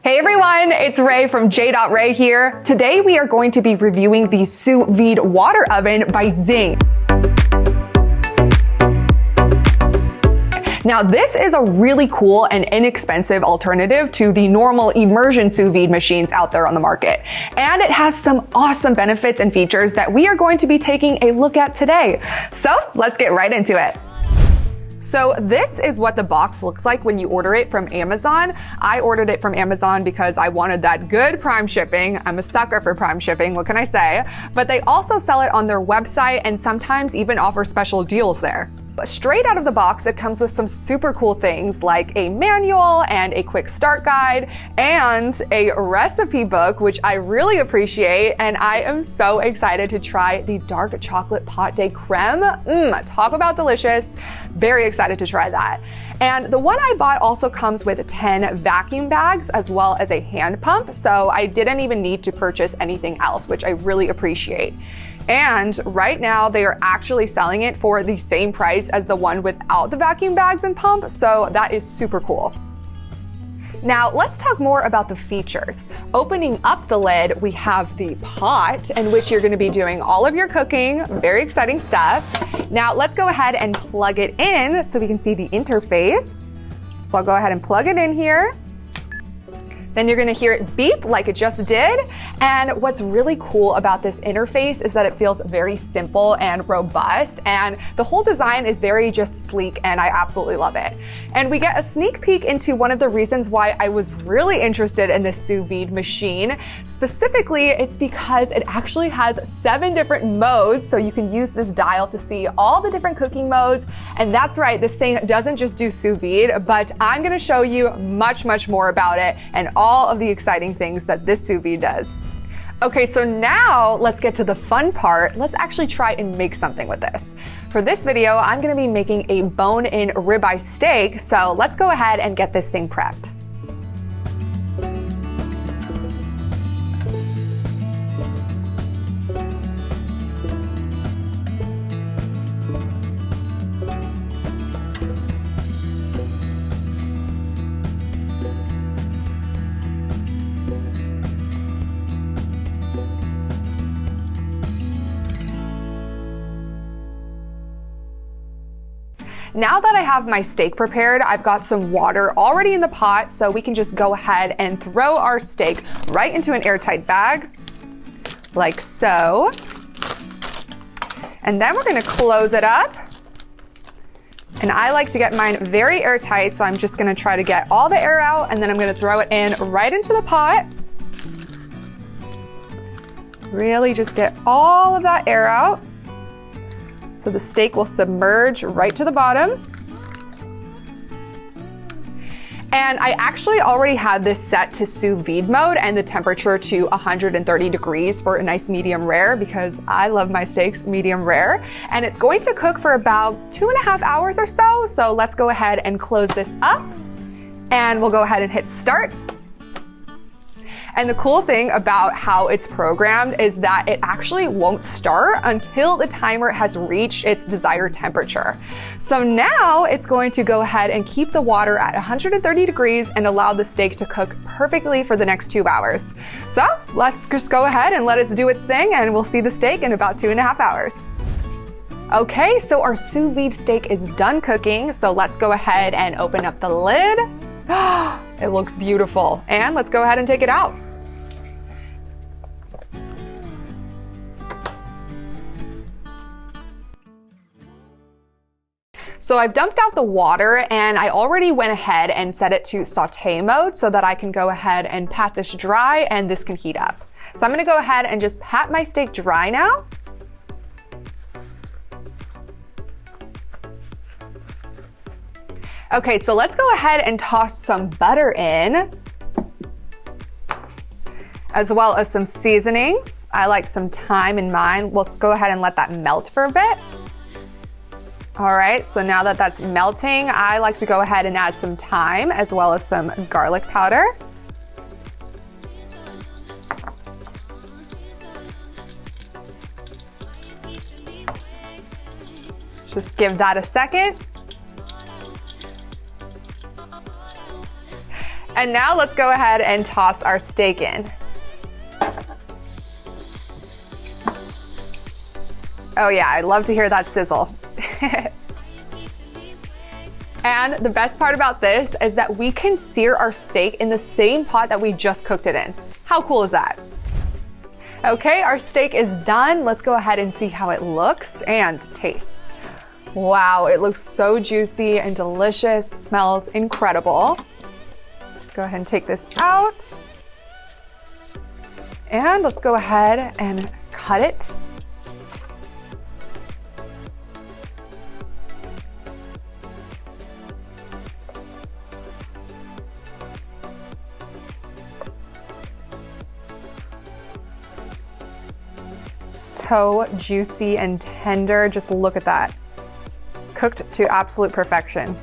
Hey everyone, it's Ray from J.Ray here. Today we are going to be reviewing the Sous Vide Water Oven by Zing. Now this is a really cool and inexpensive alternative to the normal immersion sous vide machines out there on the market. And it has some awesome benefits and features that we are going to be taking a look at today. So let's get right into it. So this is what the box looks like when you order it from Amazon. I ordered it from Amazon because I wanted that good Prime shipping. I'm a sucker for Prime shipping, what can I say? But they also sell it on their website and sometimes even offer special deals there. But straight out of the box, it comes with some super cool things like a manual and a quick start guide and a recipe book, which I really appreciate. And I am so excited to try the dark chocolate pâte de crème. Talk about delicious. Very excited to try that. And the one I bought also comes with 10 vacuum bags as well as a hand pump. So I didn't even need to purchase anything else, which I really appreciate. And right now they are actually selling it for the same price as the one without the vacuum bags and pump, so that is super cool. Now let's talk more about the features. Opening up the lid, we have the pot in which you're gonna be doing all of your cooking, very exciting stuff. Now let's go ahead and plug it in so we can see the interface. So I'll go ahead and plug it in here. Then you're gonna hear it beep like it just did. And what's really cool about this interface is that it feels very simple and robust, and the whole design is very just sleek, and I absolutely love it. And we get a sneak peek into one of the reasons why I was really interested in this sous vide machine. Specifically, it's because it actually has 7 different modes, so you can use this dial to see all the different cooking modes. And that's right, this thing doesn't just do sous vide, but I'm gonna show you much more about it and all of the exciting things that this sous vide does. Okay, so now let's get to the fun part. Let's actually try and make something with this. For this video, I'm gonna be making a bone-in ribeye steak, so let's go ahead and get this thing prepped. Now that I have my steak prepared, I've got some water already in the pot, so we can just go ahead and throw our steak right into an airtight bag, like so. And then we're gonna close it up. And I like to get mine very airtight, so I'm just gonna try to get all the air out, and then I'm gonna throw it in right into the pot. Really just get all of that air out. So the steak will submerge right to the bottom. And I actually already have this set to sous vide mode and the temperature to 130 degrees for a nice medium rare, because I love my steaks medium rare. And it's going to cook for about 2.5 hours or so. So let's go ahead and close this up, and we'll go ahead and hit start. And the cool thing about how it's programmed is that it actually won't start until the timer has reached its desired temperature. So now it's going to go ahead and keep the water at 130 degrees and allow the steak to cook perfectly for the next 2 hours. So let's just go ahead and let it do its thing, and we'll see the steak in about 2.5 hours. Okay, so our sous vide steak is done cooking, so let's go ahead and open up the lid. It looks beautiful. And let's go ahead and take it out. So I've dumped out the water, and I already went ahead and set it to sauté mode so that I can go ahead and pat this dry and this can heat up. So I'm gonna go ahead and just pat my steak dry now. Okay, so let's go ahead and toss some butter in, as well as some seasonings. I like some thyme in mine. Let's go ahead and let that melt for a bit. All right, so now that that's melting, I like to go ahead and add some thyme as well as some garlic powder. Just give that a second. And now let's go ahead and toss our steak in. Oh yeah, I love to hear that sizzle. And the best part about this is that we can sear our steak in the same pot that we just cooked it in. How cool is that? Okay, our steak is done. Let's go ahead and see how it looks and tastes. Wow, it looks so juicy and delicious. It smells incredible. Go ahead and take this out. And let's go ahead and cut it. So juicy and tender. Just look at that. Cooked to absolute perfection.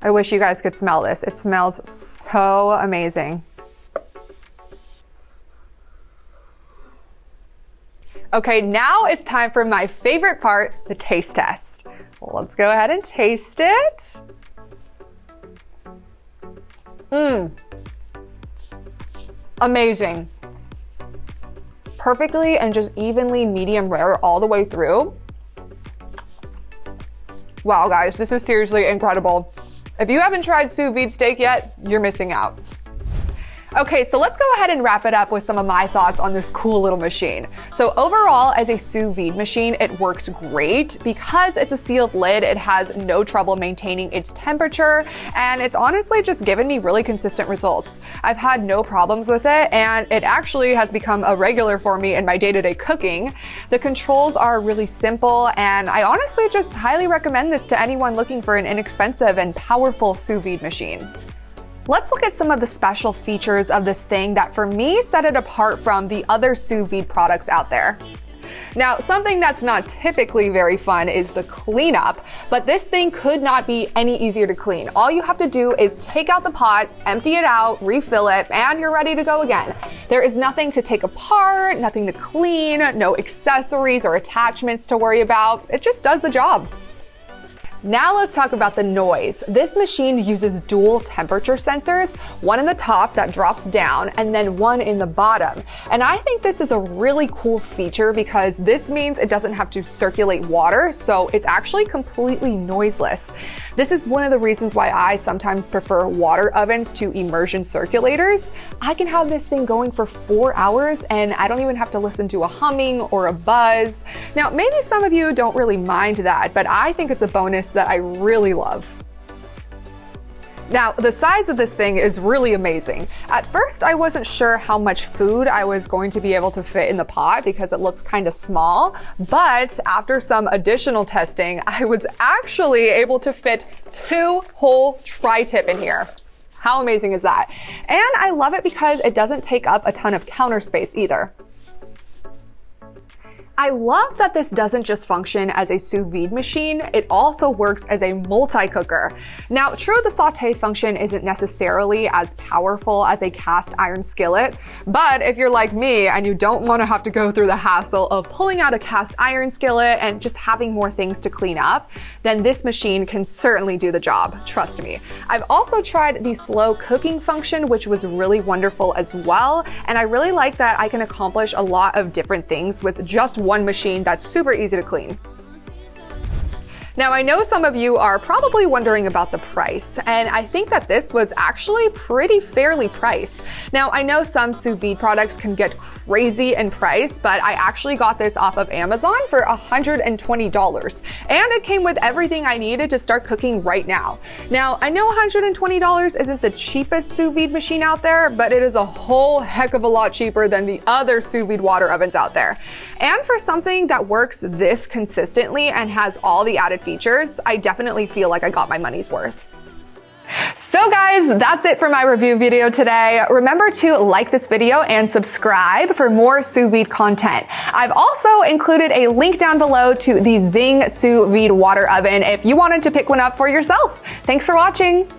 I wish you guys could smell this. It smells so amazing. Okay, now it's time for my favorite part, the taste test. Let's go ahead and taste it. Amazing. Perfectly and just evenly medium rare all the way through. Wow, guys, this is seriously incredible. If you haven't tried sous vide steak yet, you're missing out. Okay, so let's go ahead and wrap it up with some of my thoughts on this cool little machine. So overall, as a sous vide machine, it works great. Because it's a sealed lid, it has no trouble maintaining its temperature, and it's honestly just given me really consistent results. I've had no problems with it, and it actually has become a regular for me in my day-to-day cooking. The controls are really simple, and I honestly just highly recommend this to anyone looking for an inexpensive and powerful sous vide machine. Let's look at some of the special features of this thing that for me set it apart from the other sous vide products out there. Now, something that's not typically very fun is the cleanup, but this thing could not be any easier to clean. All you have to do is take out the pot, empty it out, refill it, and you're ready to go again. There is nothing to take apart, nothing to clean, no accessories or attachments to worry about. It just does the job. Now let's talk about the noise. This machine uses dual temperature sensors, one in the top that drops down and then one in the bottom. And I think this is a really cool feature because this means it doesn't have to circulate water, so it's actually completely noiseless. This is one of the reasons why I sometimes prefer water ovens to immersion circulators. I can have this thing going for 4 hours and I don't even have to listen to a humming or a buzz. Now, maybe some of you don't really mind that, but I think it's a bonus that I really love. Now, the size of this thing is really amazing. At first, I wasn't sure how much food I was going to be able to fit in the pot because it looks kind of small, but after some additional testing, I was actually able to fit 2 whole tri-tip in here. How amazing is that? And I love it because it doesn't take up a ton of counter space either. I love that this doesn't just function as a sous vide machine, it also works as a multi-cooker. Now, true, the saute function isn't necessarily as powerful as a cast iron skillet, but if you're like me and you don't want to have to go through the hassle of pulling out a cast iron skillet and just having more things to clean up, then this machine can certainly do the job, trust me. I've also tried the slow cooking function, which was really wonderful as well, and I really like that I can accomplish a lot of different things with just one machine that's super easy to clean. Now, I know some of you are probably wondering about the price, and I think that this was actually pretty fairly priced. Now, I know some sous vide products can get crazy in price, but I actually got this off of Amazon for $120, and it came with everything I needed to start cooking right now. Now, I know $120 isn't the cheapest sous vide machine out there, but it is a whole heck of a lot cheaper than the other sous vide water ovens out there. And for something that works this consistently and has all the added features, I definitely feel like I got my money's worth. So guys, that's it for my review video today. Remember to like this video and subscribe for more sous vide content. I've also included a link down below to the Zing sous vide water oven if you wanted to pick one up for yourself. Thanks for watching.